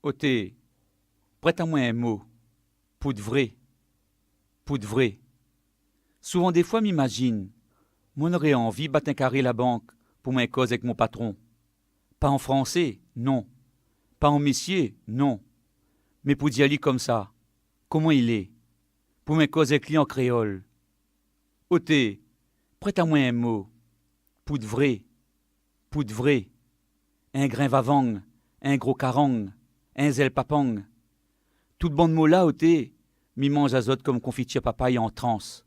Oté, prête-moi un mot, pour de vrai, pour de vrai. Souvent des fois m'imagine, mon aurait envie battre un carré la banque pour m'en cause avec mon patron. Pas en français, non. Pas en messier, non. Mais pour d'y aller comme ça, comment il est, pour m'en cause avec lui en créole. Oté, prête-moi un mot, pour de vrai, pour de vrai. Un grain vavang, un gros carang, un zel papang. Tout bon de mots là, oté, mi mange azote comme confiture papaye en transe.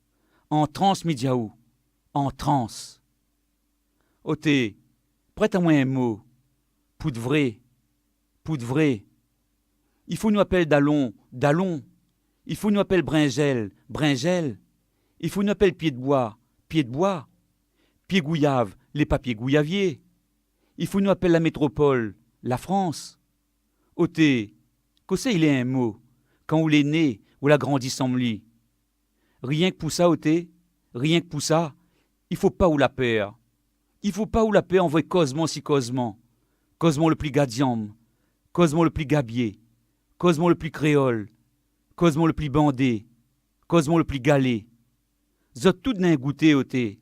En transe, mi diaou. En transe. Oté, prête-moi un mot. Pour de vrai. Pour de vrai. Il faut nous appeler Dallon, Dallon. Il faut nous appeler Bringel, Bringel. Il faut nous appeler Pied de bois, Pied de bois. Pied gouillave, les papiers gouillaviers. Il faut nous appeler la métropole, la France. Oté, qu'est-ce il est un mot, quand on est né, ou l'a grandi sans m'li. Rien que pour ça, oté, rien que pour ça, il faut pas ou la peur. Il faut pas ou la paix envoyer causement si causement. Causement le plus gadiam, causement le plus gabier, causement le plus créole, causement le plus bandé, causement le plus galé. Zot tout d'un goûté oté.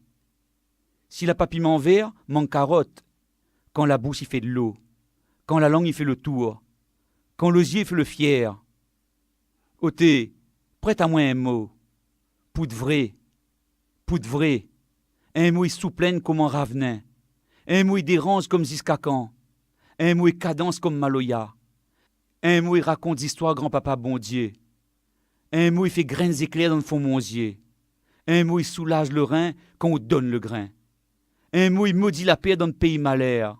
Si la papiment vert, manque carotte. Quand la bouche y fait de l'eau, quand la langue y fait le tour, quand l'osier fait le fier. Oté, prête à moi un mot, pour de vrai, pour de vrai. Un mot y souplaine comme un ravenin, un mot y dérange comme Ziskakan, un mot y cadence comme Maloya, un mot y raconte d'histoire grand-papa bon Dieu, un mot y fait graines éclairs dans le fond monsier, un mot y soulage le rein quand on donne le grain, un mot y maudit la paix dans le pays malaire,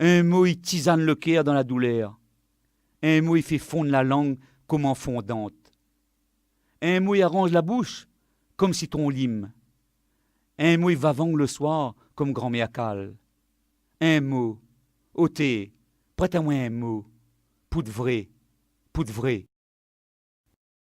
un mot y tisane le cœur dans la douleur, un mot y fait fondre la langue comme en fondante, un mot y arrange la bouche comme citron lime, un mot y vavang le soir comme grand-mère cale, un mot, oté, prête-moi un mot, pour de vrai, pour de vrai.